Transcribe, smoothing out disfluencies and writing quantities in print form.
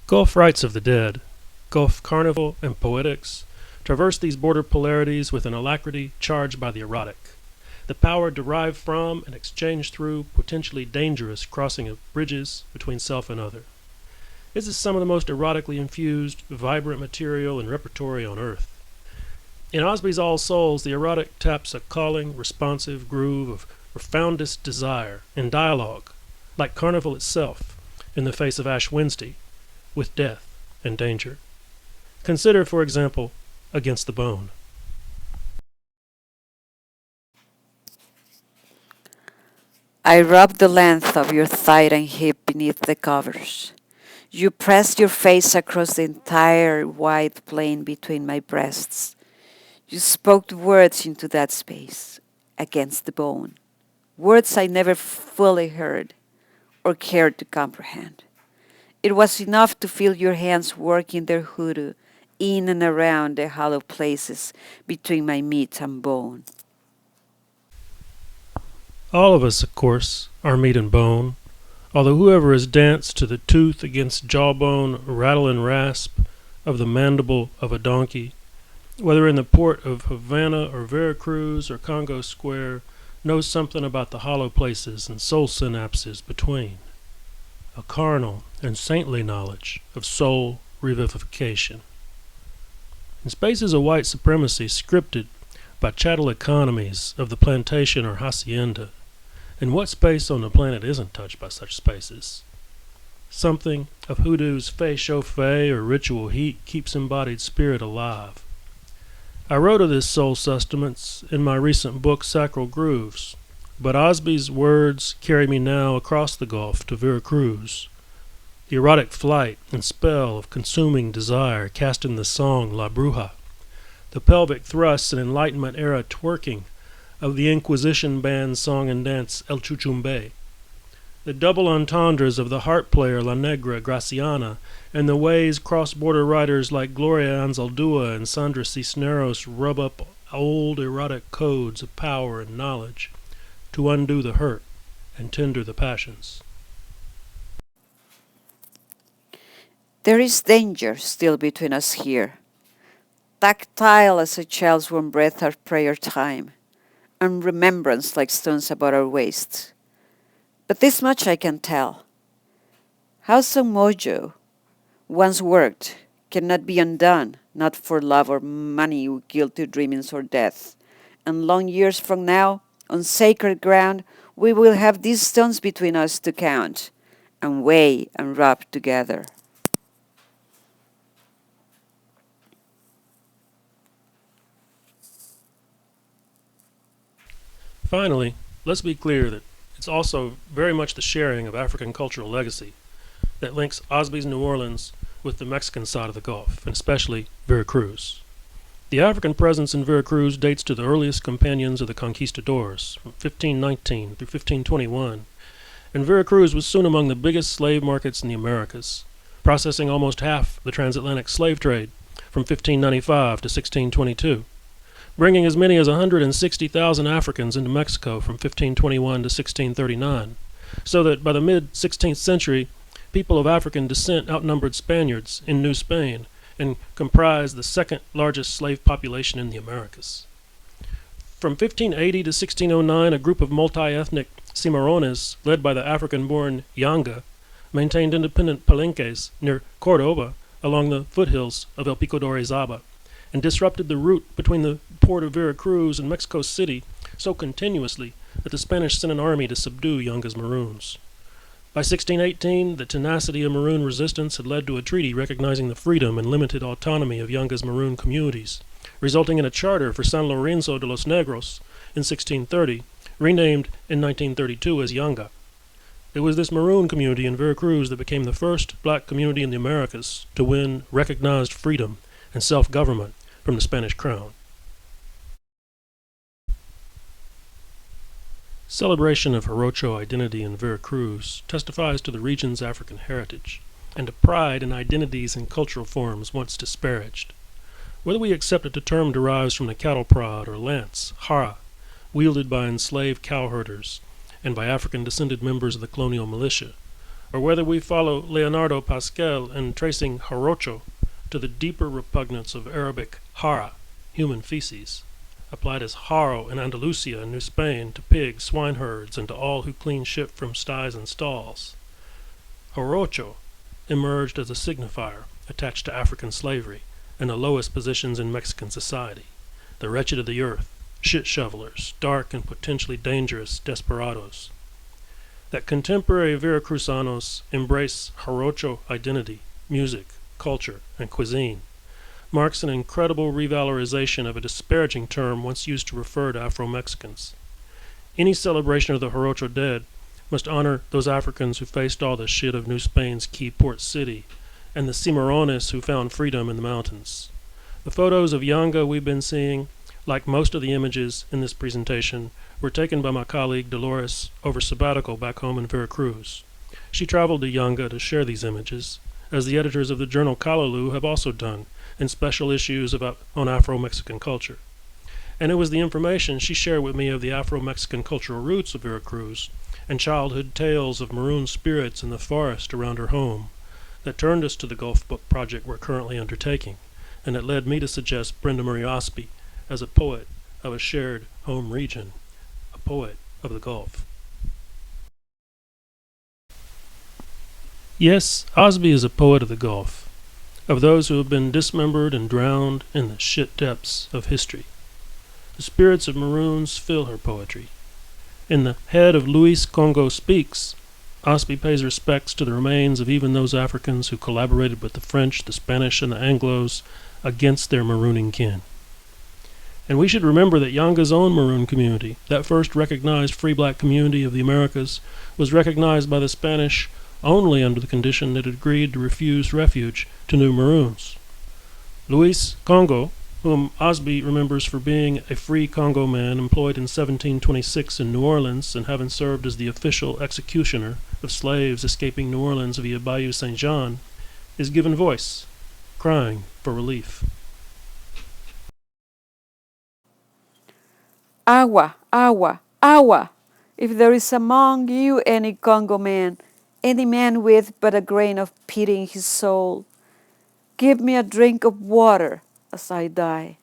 Gulf rites of the dead, Gulf carnival and poetics, traverse these border polarities with an alacrity charged by the erotic, the power derived from and exchanged through potentially dangerous crossing of bridges between self and other. This is some of the most erotically infused, vibrant material and repertory on earth. In Osby's All Souls, the erotic taps a calling, responsive groove of profoundest desire in dialogue, like carnival itself, in the face of Ash Wednesday, with death and danger. Consider, for example, Against the Bone. I rubbed the length of your thigh and hip beneath the covers. You pressed your face across the entire wide plain between my breasts. You spoke words into that space, against the bone. Words I never fully heard or cared to comprehend. It was enough to feel your hands working their hoodoo in and around the hollow places between my meat and bone. All of us, of course, are meat and bone, although whoever has danced to the tooth against jawbone rattle and rasp of the mandible of a donkey, whether in the port of Havana or Veracruz or Congo Square, knows something about the hollow places and soul synapses between. A carnal and saintly knowledge of soul revivification. In spaces of white supremacy scripted by chattel economies of the plantation or hacienda, and what space on the planet isn't touched by such spaces? Something of hoodoo's fey chauffé or ritual heat keeps embodied spirit alive. I wrote of this soul sustenance in my recent book Sacral Grooves, but Osby's words carry me now across the Gulf to Veracruz. The erotic flight and spell of consuming desire cast in the song La Bruja, the pelvic thrusts and Enlightenment-era twerking of the Inquisition band's song and dance El Chuchumbe, the double entendres of the harp player La Negra Graciana, and the ways cross-border writers like Gloria Anzaldúa and Sandra Cisneros rub up old erotic codes of power and knowledge to undo the hurt and tender the passions. There is danger still between us here, tactile as a child's warm breath at prayer time, and remembrance like stones about our waists. But this much I can tell. House of Mojo, once worked, cannot be undone, not for love or money, guilty dreamings or death. And long years from now, on sacred ground, we will have these stones between us to count, and weigh and rub together. Finally, let's be clear that it's also very much the sharing of African cultural legacy that links Osby's New Orleans with the Mexican side of the Gulf, and especially Veracruz. The African presence in Veracruz dates to the earliest companions of the conquistadors, from 1519 through 1521, and Veracruz was soon among the biggest slave markets in the Americas, processing almost half the transatlantic slave trade from 1595 to 1622. Bringing as many as 160,000 Africans into Mexico from 1521 to 1639, so that by the mid-16th century, people of African descent outnumbered Spaniards in New Spain and comprised the second largest slave population in the Americas. From 1580 to 1609, a group of multi-ethnic Cimarrones, led by the African-born Yanga, maintained independent palenques near Cordoba along the foothills of El Pico de Orizaba, and disrupted the route between the port of Veracruz and Mexico City so continuously that the Spanish sent an army to subdue Yanga's Maroons. By 1618, the tenacity of Maroon resistance had led to a treaty recognizing the freedom and limited autonomy of Yanga's Maroon communities, resulting in a charter for San Lorenzo de los Negros in 1630, renamed in 1932 as Yanga. It was this Maroon community in Veracruz that became the first black community in the Americas to win recognized freedom and self-government from the Spanish crown. Celebration of Jarocho identity in Veracruz testifies to the region's African heritage and to pride in identities and cultural forms once disparaged. Whether we accept that the term derives from the cattle prod or lance, jara, wielded by enslaved cowherders and by African-descended members of the colonial militia, or whether we follow Leonardo Pascal in tracing jarocho to the deeper repugnance of Arabic jara, human feces, applied as jaro in Andalusia and New Spain to pigs, swineherds, and to all who clean ship from sties and stalls. Jarocho emerged as a signifier attached to African slavery and the lowest positions in Mexican society, the wretched of the earth, shit shovelers, dark and potentially dangerous desperados. That contemporary Veracruzanos embrace Jarocho identity, music, culture, and cuisine marks an incredible revalorization of a disparaging term once used to refer to Afro-Mexicans. Any celebration of the Jarocho dead must honor those Africans who faced all the shit of New Spain's key port city, and the Cimarrones who found freedom in the mountains. The photos of Yanga we've been seeing, like most of the images in this presentation, were taken by my colleague Dolores over sabbatical back home in Veracruz. She traveled to Yanga to share these images, as the editors of the journal Callaloo have also done in special issues on Afro-Mexican culture. And it was the information she shared with me of the Afro-Mexican cultural roots of Veracruz and childhood tales of maroon spirits in the forest around her home that turned us to the Gulf Book project we're currently undertaking, and that led me to suggest Brenda Marie Osby as a poet of a shared home region, a poet of the Gulf. Yes, Osby is a poet of the Gulf, of those who have been dismembered and drowned in the shit depths of history. The spirits of maroons fill her poetry. In the head of Luis Congo Speaks, Osby pays respects to the remains of even those Africans who collaborated with the French, the Spanish, and the Anglos against their marooning kin. And we should remember that Yanga's own maroon community, that first recognized free black community of the Americas, was recognized by the Spanish only under the condition that it agreed to refuse refuge to new maroons. Luis Congo, whom Osby remembers for being a free Congo man employed in 1726 in New Orleans and having served as the official executioner of slaves escaping New Orleans via Bayou St. Jean, is given voice, crying for relief. Agua, agua, agua! If there is among you any Congo man, any man with but a grain of pity in his soul, give me a drink of water as I die.